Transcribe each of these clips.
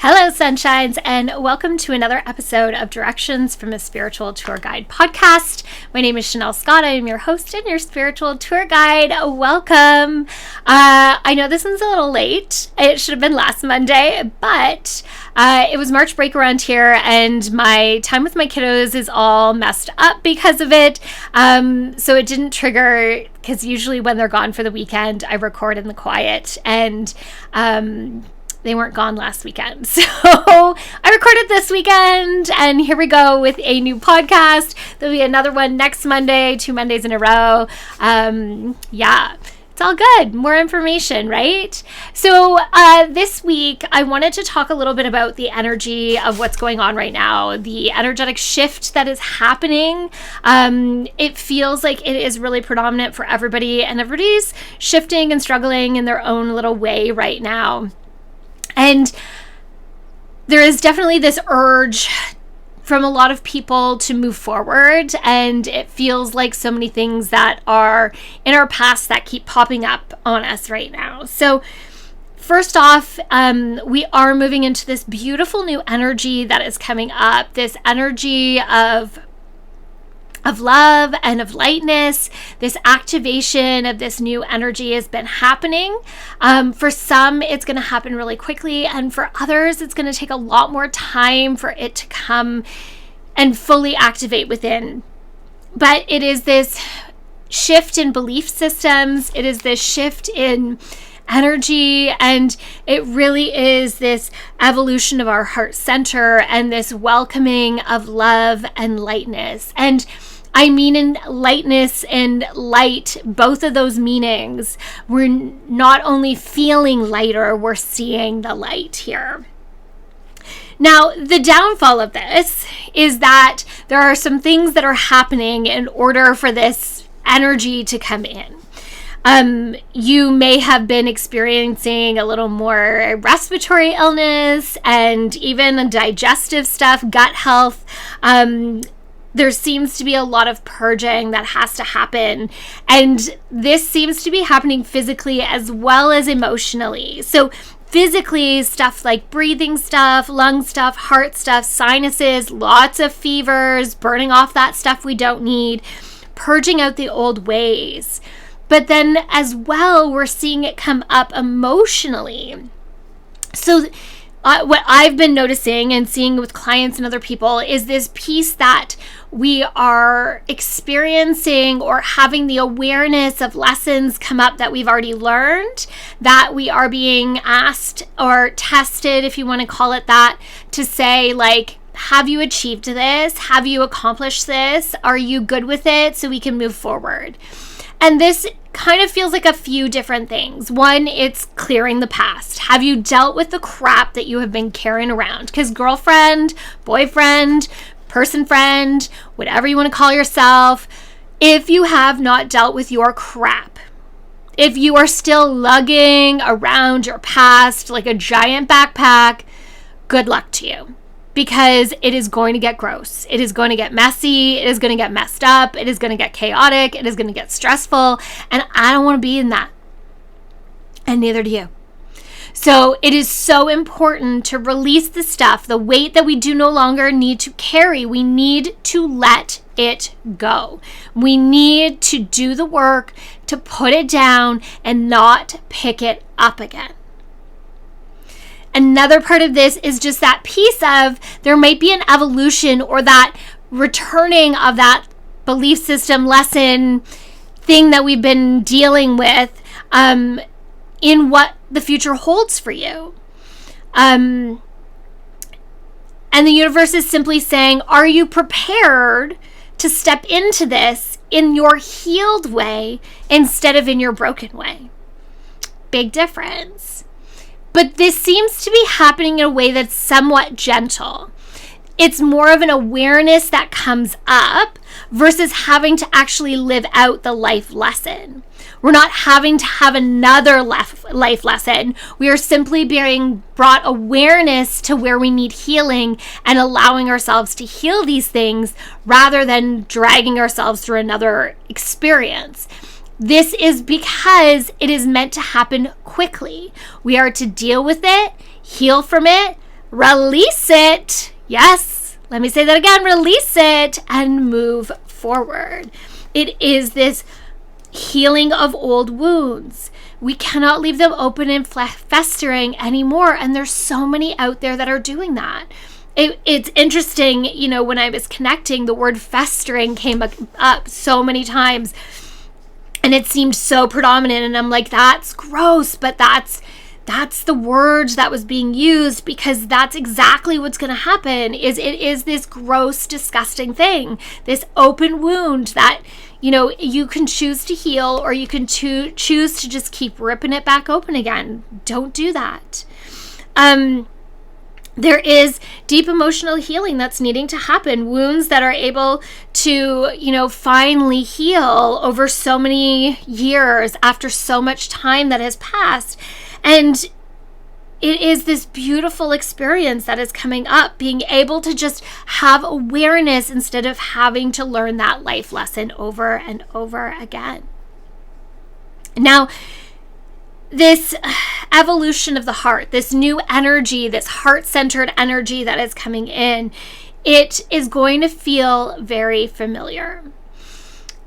Hello, sunshines, and welcome to another episode of Directions from a Spiritual Tour Guide podcast. My name is Shanel Scott. I am your host and your spiritual tour guide. Welcome. I know this one's a little late. It should have been last Monday, but it was March break around here, and my time with my kiddos is all messed up because of it. So it didn't trigger, because usually when they're gone for the weekend, I record in the quiet, and they weren't gone last weekend. So I recorded this weekend, and here we go with a new podcast. There'll be another one next Monday, 2 Mondays in a row. It's all good. More information, right? So this week, I wanted to talk a little bit about the energy of what's going on right now, the energetic shift that is happening. It feels like it is really predominant for everybody, and everybody's shifting and struggling in their own little way right now. And there is definitely this urge from a lot of people to move forward, and it feels like so many things that are in our past that keep popping up on us right now. So first off, we are moving into this beautiful new energy that is coming up, this energy of love and of lightness. This activation of this new energy has been happening. For some, it's going to happen really quickly, and for others, it's going to take a lot more time for it to come and fully activate within. But it is this shift in belief systems. It is this shift in energy, and it really is this evolution of our heart center and this welcoming of love and lightness. And I mean, in lightness and light, both of those meanings, we're not only feeling lighter, we're seeing the light here. Now, the downfall of this is that there are some things that are happening in order for this energy to come in. You may have been experiencing a little more respiratory illness and even digestive stuff, gut health. There seems to be a lot of purging that has to happen, and this seems to be happening physically as well as emotionally. So physically, stuff like breathing stuff, lung stuff, heart stuff, sinuses, lots of fevers, burning off that stuff we don't need, purging out the old ways. But then as well, we're seeing it come up emotionally. So what I've been noticing and seeing with clients and other people is this piece that we are experiencing or having the awareness of lessons come up that we've already learned, that we are being asked or tested, if you want to call it that, to say, like, have you achieved this? Have you accomplished this? Are you good with it so we can move forward? And this kind of feels like a few different things. One, it's clearing the past. Have you dealt with the crap that you have been carrying around? Because girlfriend, boyfriend, person friend, whatever you want to call yourself, if you have not dealt with your crap, if you are still lugging around your past like a giant backpack, good luck to you. Because it is going to get gross. It is going to get messy. It is going to get messed up. It is going to get chaotic. It is going to get stressful. And I don't want to be in that. And neither do you. So it is so important to release the stuff, the weight that we do no longer need to carry. We need to let it go. We need to do the work to put it down and not pick it up again. Another part of this is just that piece of there might be an evolution or that returning of that belief system lesson thing that we've been dealing with in what the future holds for you. And the universe is simply saying, are you prepared to step into this in your healed way instead of in your broken way? Big difference. But this seems to be happening in a way that's somewhat gentle. It's more of an awareness that comes up versus having to actually live out the life lesson. We're not having to have another life lesson. We are simply being brought awareness to where we need healing and allowing ourselves to heal these things rather than dragging ourselves through another experience. This is because it is meant to happen quickly. We are to deal with it, heal from it, release it. Yes, let me say that again, release it and move forward. It is this healing of old wounds. We cannot leave them open and festering anymore. And there's so many out there that are doing that. It's interesting, when I was connecting, the word festering came up so many times. And it seemed so predominant. And I'm like, that's gross, but that's the word that was being used, because that's exactly what's going to happen. It is this gross, disgusting thing, this open wound that, you can choose to heal, or you can choose to just keep ripping it back open again. Don't do that. There is deep emotional healing that's needing to happen. Wounds that are able to, finally heal over so many years after so much time that has passed. And it is this beautiful experience that is coming up, being able to just have awareness instead of having to learn that life lesson over and over again. Now, this evolution of the heart, this new energy, this heart-centered energy that is coming in, it is going to feel very familiar.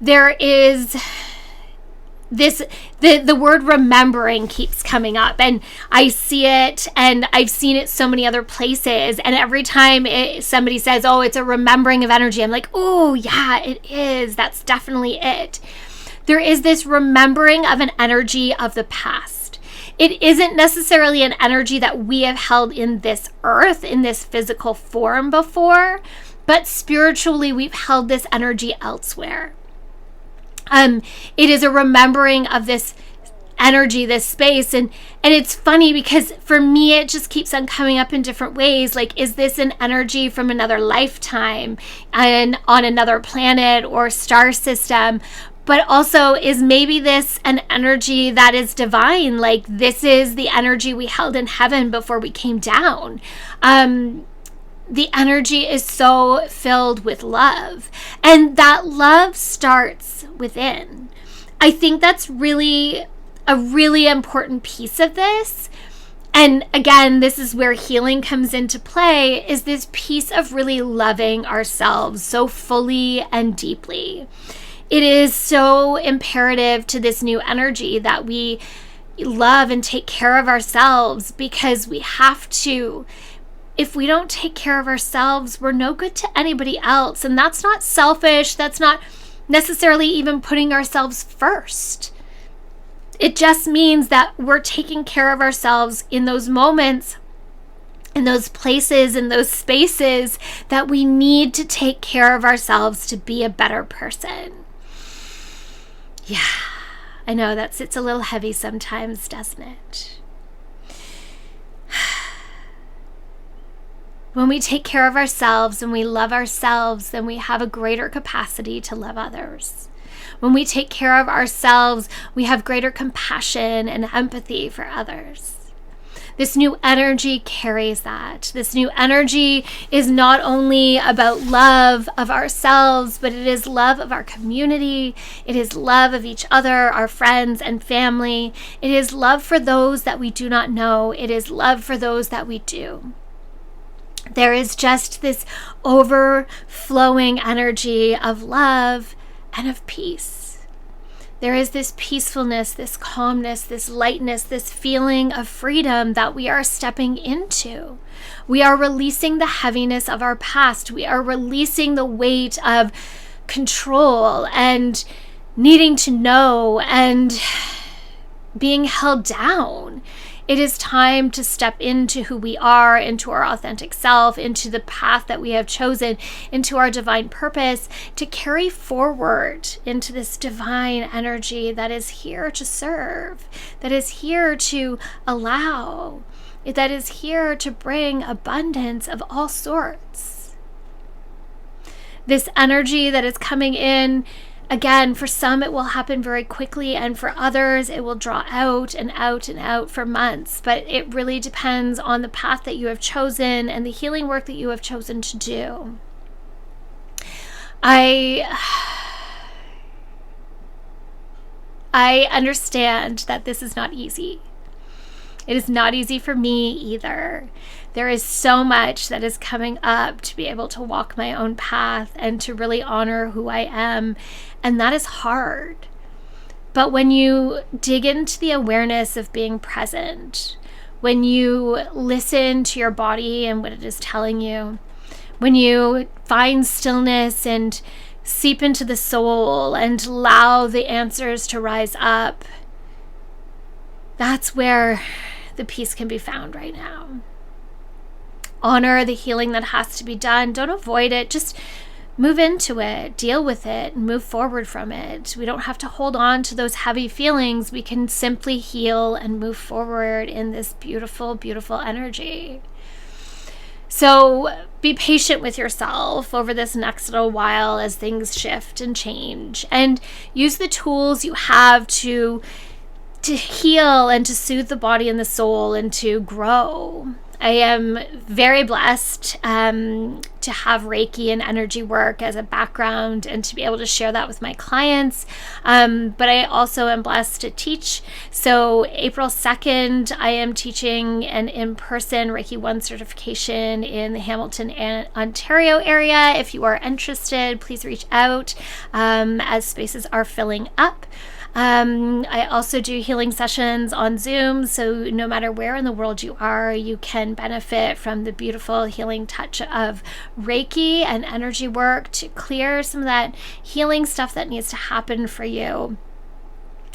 There is the word remembering keeps coming up, and I see it, and I've seen it so many other places, and every time somebody says, oh, it's a remembering of energy, I'm like, oh yeah, it is. That's definitely it. There is this remembering of an energy of the past. It isn't necessarily an energy that we have held in this earth, in this physical form before, but spiritually we've held this energy elsewhere. It is a remembering of this energy, this space, and it's funny because for me it just keeps on coming up in different ways. Like, is this an energy from another lifetime and on another planet or star system? But also, is maybe this an energy that is divine? Like, this is the energy we held in heaven before we came down. The energy is so filled with love, and that love starts within. I think that's really a really important piece of this. And again, this is where healing comes into play, is this piece of really loving ourselves so fully and deeply. It is so imperative to this new energy that we love and take care of ourselves, because we have to. If we don't take care of ourselves, we're no good to anybody else. And that's not selfish. That's not necessarily even putting ourselves first. It just means that we're taking care of ourselves in those moments, in those places, in those spaces that we need to take care of ourselves to be a better person. Yeah, I know that sits a little heavy sometimes, doesn't it? When we take care of ourselves and we love ourselves, then we have a greater capacity to love others. When we take care of ourselves, we have greater compassion and empathy for others. This new energy carries that. This new energy is not only about love of ourselves, but it is love of our community. It is love of each other, our friends and family. It is love for those that we do not know. It is love for those that we do. There is just this overflowing energy of love and of peace. There is this peacefulness, this calmness, this lightness, this feeling of freedom that we are stepping into. We are releasing the heaviness of our past. We are releasing the weight of control and needing to know and being held down. It is time to step into who we are, into our authentic self, into the path that we have chosen, into our divine purpose, to carry forward into this divine energy that is here to serve, that is here to allow, that is here to bring abundance of all sorts. This energy that is coming in, again, for some it will happen very quickly, and for others it will draw out and out and out for months. But it really depends on the path that you have chosen and the healing work that you have chosen to do. I understand that this is not easy. It is not easy for me either. There is so much that is coming up to be able to walk my own path and to really honor who I am. And that is hard. But when you dig into the awareness of being present, when you listen to your body and what it is telling you, when you find stillness and seep into the soul and allow the answers to rise up, that's where the peace can be found right now. Honor the healing that has to be done. Don't avoid it. Just move into it, deal with it, and move forward from it. We don't have to hold on to those heavy feelings. We can simply heal and move forward in this beautiful, beautiful energy. So be patient with yourself over this next little while as things shift and change, and use the tools you have to heal and to soothe the body and the soul and to grow. I am very blessed to have Reiki and energy work as a background and to be able to share that with my clients. But I also am blessed to teach. So April 2nd, I am teaching an in-person Reiki 1 certification in the Hamilton, Ontario area. If you are interested, please reach out as spaces are filling up. I also do healing sessions on Zoom, so no matter where in the world you are, you can benefit from the beautiful healing touch of Reiki and energy work to clear some of that healing stuff that needs to happen for you.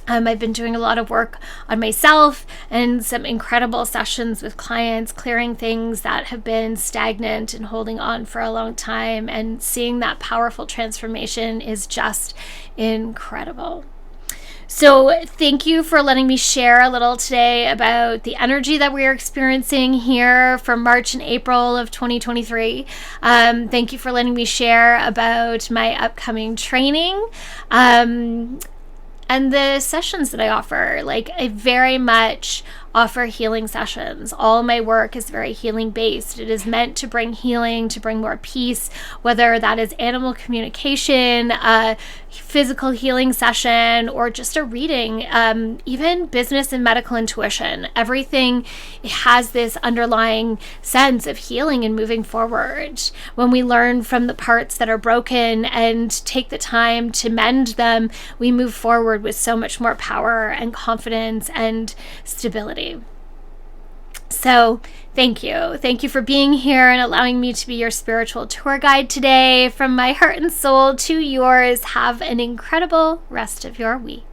I've been doing a lot of work on myself and some incredible sessions with clients, clearing things that have been stagnant and holding on for a long time, and seeing that powerful transformation is just incredible. So thank you for letting me share a little today about the energy that we are experiencing here for March and April of 2023. Thank you for letting me share about my upcoming training and the sessions that I offer. Like, I very much offer healing sessions. All my work is very healing based. It is meant to bring healing, to bring more peace, whether that is animal communication, a physical healing session, or just a reading, even business and medical intuition. Everything has this underlying sense of healing and moving forward. When we learn from the parts that are broken and take the time to mend them, we move forward with so much more power and confidence and stability. So thank you. Thank you for being here and allowing me to be your spiritual tour guide today. From my heart and soul to yours, have an incredible rest of your week.